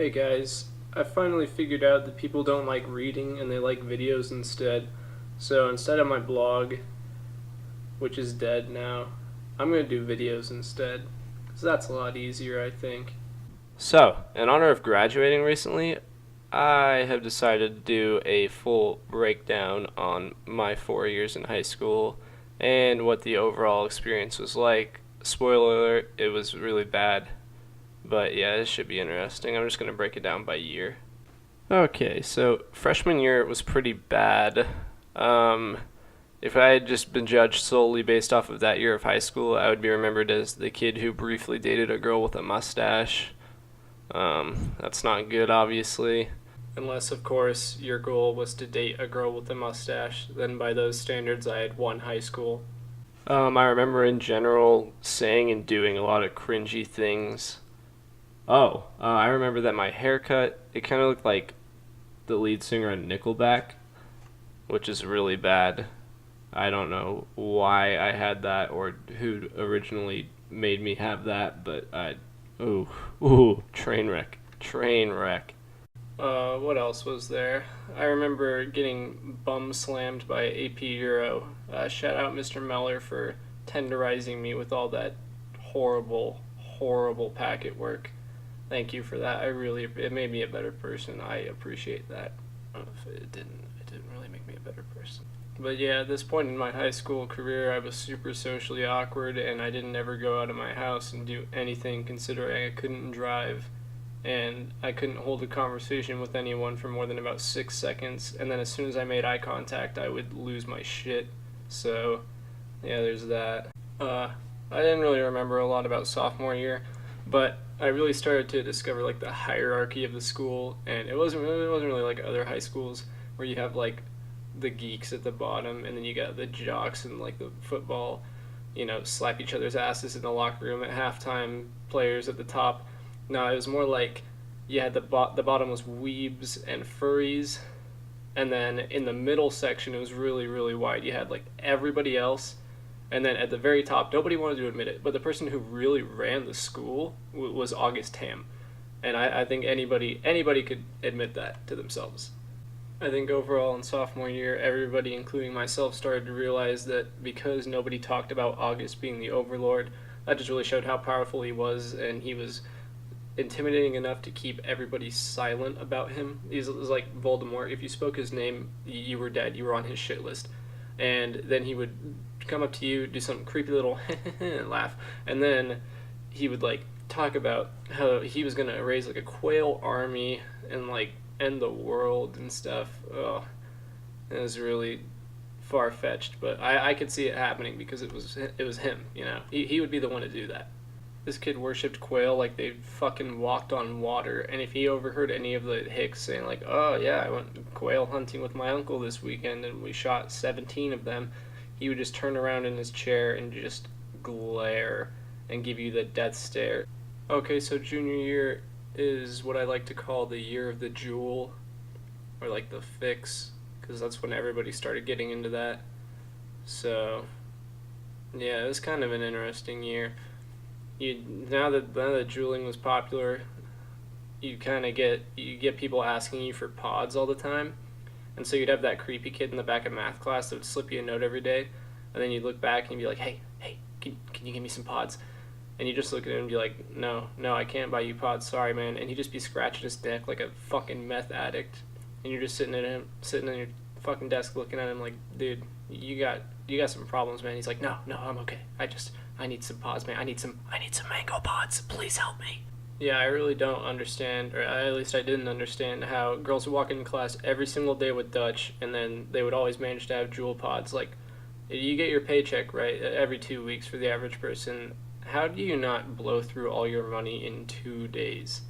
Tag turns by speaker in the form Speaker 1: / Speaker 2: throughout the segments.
Speaker 1: Hey guys, I finally figured out that people don't like reading and they like videos instead. So instead of my blog, which is dead now, I'm going to do videos instead. Because that's a lot easier, I think.
Speaker 2: So, in honor of graduating recently, I have decided to do a full breakdown on my 4 years in high school and what the overall experience was like. Spoiler alert, it was really bad. But yeah, this should be interesting. I'm just going to break it down by year. Okay, so freshman year was pretty bad. Um, if I had just been judged solely based off of that year of high school, I would be remembered as the kid who briefly dated a girl with a mustache. That's not good, obviously.
Speaker 1: Unless, of course, your goal was to date a girl with a mustache, then by those standards, I had won high school.
Speaker 2: I remember in general saying and doing a lot of cringy things. I remember that my haircut, it kind of looked like the lead singer on Nickelback, which is really bad. I don't know why I had that or who originally made me have that, but ooh, train wreck. Train wreck.
Speaker 1: What else was there? I remember getting bum slammed by AP Euro. Shout out Mr. Meller for tenderizing me with all that horrible, horrible packet work. Thank you for that. It made me a better person. I appreciate that. It didn't really make me a better person. But yeah, at this point in my high school career, I was super socially awkward and I didn't ever go out of my house and do anything considering I couldn't drive and I couldn't hold a conversation with anyone for more than about 6 seconds. And then as soon as I made eye contact, I would lose my shit. So, yeah, there's that. I didn't really remember a lot about sophomore year, but I really started to discover like the hierarchy of the school, and it wasn't really like other high schools where you have like the geeks at the bottom, and then you got the jocks and like the football, slap each other's asses in the locker room at halftime. Players at the top. No, it was more like you had the bottom was weebs and furries, and then in the middle section it was really really wide. You had like everybody else, and then at the very top, nobody wanted to admit it, but the person who really ran the school was August Ham, and I think anybody could admit that to themselves. I think overall in sophomore year, everybody, including myself, started to realize that because nobody talked about August being the overlord, that just really showed how powerful he was, and he was intimidating enough to keep everybody silent about him. He was like Voldemort. If you spoke his name, you were dead. You were on his shit list. And then he would come up to you, do some creepy little laugh, and then he would like talk about how he was gonna raise like a quail army and like end the world and stuff. Oh, it was really far fetched, but I could see it happening because it was him. He would be the one to do that. This kid worshipped quail like they fucking walked on water, and if he overheard any of the hicks saying like, "Oh yeah, I went quail hunting with my uncle this weekend and we shot 17 of them," he would just turn around in his chair and just glare and give you the death stare. Okay, so junior year is what I like to call the year of the jewel, or like the fix, because that's when everybody started getting into that. So yeah, it was kind of an interesting year. Now that juuling was popular, you get people asking you for pods all the time, and so you'd have that creepy kid in the back of math class that would slip you a note every day, and then you'd look back and you'd be like, hey, can you give me some pods? And you just look at him and be like, no, I can't buy you pods, sorry man, and he'd just be scratching his neck like a fucking meth addict, and you're just sitting in your fucking desk looking at him like, dude, you got some problems, man. He's like, no, I'm okay. I need some pods, man. I need some mango pods. Please help me. Yeah, I really don't understand, or at least I didn't understand, how girls would walk into class every single day with Dutch, and then they would always manage to have jewel pods. Like, you get your paycheck, right, every 2 weeks for the average person. How do you not blow through all your money in 2 days?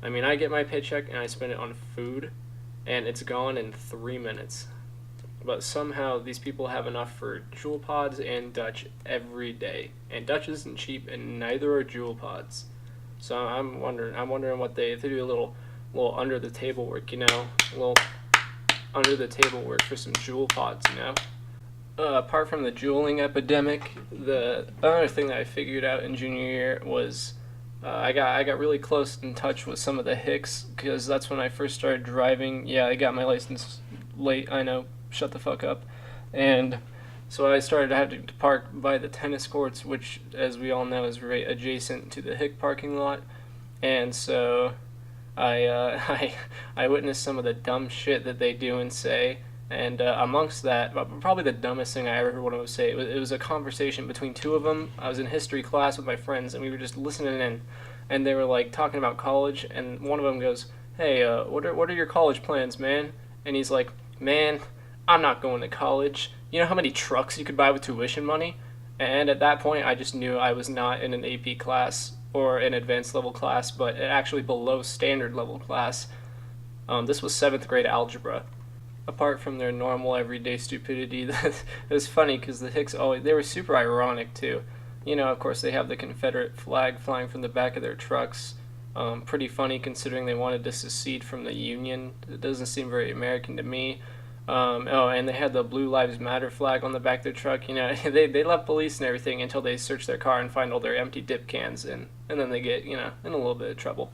Speaker 1: I mean, I get my paycheck and I spend it on food, and it's gone in 3 minutes. But somehow these people have enough for jewel pods and Dutch every day. And Dutch isn't cheap, and neither are jewel pods. So I'm wondering what if they do a little under the table work, a little under the table work for some jewel pods. Apart from the jeweling epidemic, the other thing that I figured out in junior year was I got really close in touch with some of the hicks because that's when I first started driving. Yeah, I got my license late. I know. Shut the fuck up. And so I started having to park by the tennis courts, which, as we all know, is right adjacent to the hick parking lot. And so I witnessed some of the dumb shit that they do and say. And amongst that, probably the dumbest thing I ever heard one of them say, it was a conversation between two of them. I was in history class with my friends, and we were just listening in, and they were like talking about college. And one of them goes, "Hey, what are your college plans, man?" And he's like, "Man, I'm not going to college. You know how many trucks you could buy with tuition money?" And at that point, I just knew I was not in an AP class or an advanced level class, but actually below standard level class. This was seventh grade algebra. Apart from their normal everyday stupidity, it was funny because the Hicks always they were super ironic too. You know, of course, they have the Confederate flag flying from the back of their trucks. Pretty funny considering they wanted to secede from the Union. It doesn't seem very American to me. Oh, and they had the Blue Lives Matter flag on the back of their truck. You know, they love police and everything until they search their car and find all their empty dip cans, and then they get, in a little bit of trouble.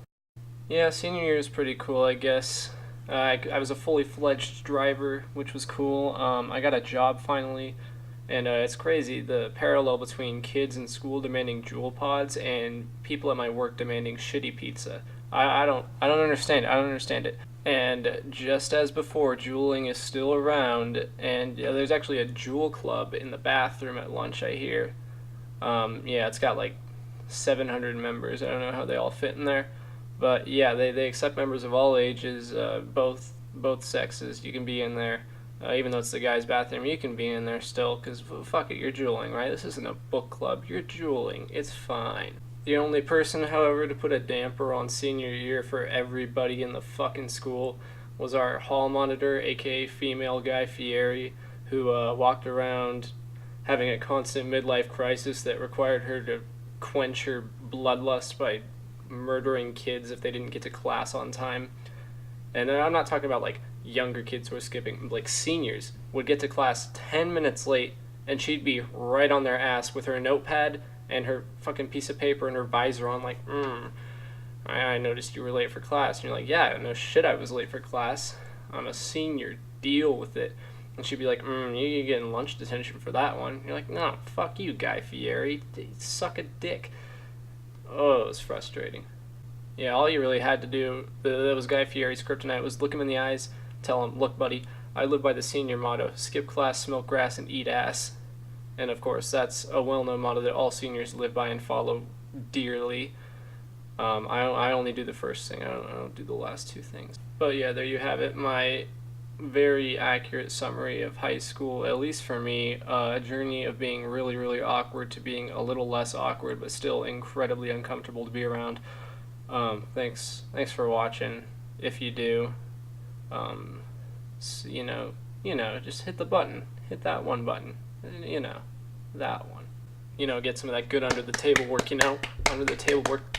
Speaker 1: Yeah, senior year is pretty cool, I guess. I was a fully fledged driver, which was cool. I got a job finally, and it's crazy the parallel between kids in school demanding Jewel pods and people at my work demanding shitty pizza. I don't understand it. I don't understand it. And just as before, jeweling is still around, and there's actually a jewel club in the bathroom at lunch. I hear. Yeah, it's got like 700 members. I don't know how they all fit in there, but yeah, they accept members of all ages, both sexes. You can be in there, even though it's the guy's bathroom. You can be in there still, cause fuck it, you're jeweling, right? This isn't a book club. You're jeweling. It's fine. The only person, however, to put a damper on senior year for everybody in the fucking school was our hall monitor, aka female Guy Fieri, who walked around having a constant midlife crisis that required her to quench her bloodlust by murdering kids if they didn't get to class on time. And I'm not talking about like younger kids who are skipping, like seniors would get to class 10 minutes late and she'd be right on their ass with her notepad and her fucking piece of paper and her visor on, like, I noticed you were late for class. And you're like, yeah, no shit, I was late for class. I'm a senior. Deal with it. And she'd be like, you're getting lunch detention for that one. You're like, no, fuck you, Guy Fieri. Suck a dick. Oh, it was frustrating. Yeah, all you really had to do, that was Guy Fieri's kryptonite, was look him in the eyes, tell him, look, buddy, I live by the senior motto, skip class, smoke grass, and eat ass. And of course, that's a well-known motto that all seniors live by and follow dearly. I only do the first thing. I don't do the last two things. But yeah, there you have it. My very accurate summary of high school, at least for me, a journey of being really, really awkward to being a little less awkward, but still incredibly uncomfortable to be around. Thanks for watching. If you do, just hit the button. Hit that one button. That one. Get some of that good under the table work, under the table work.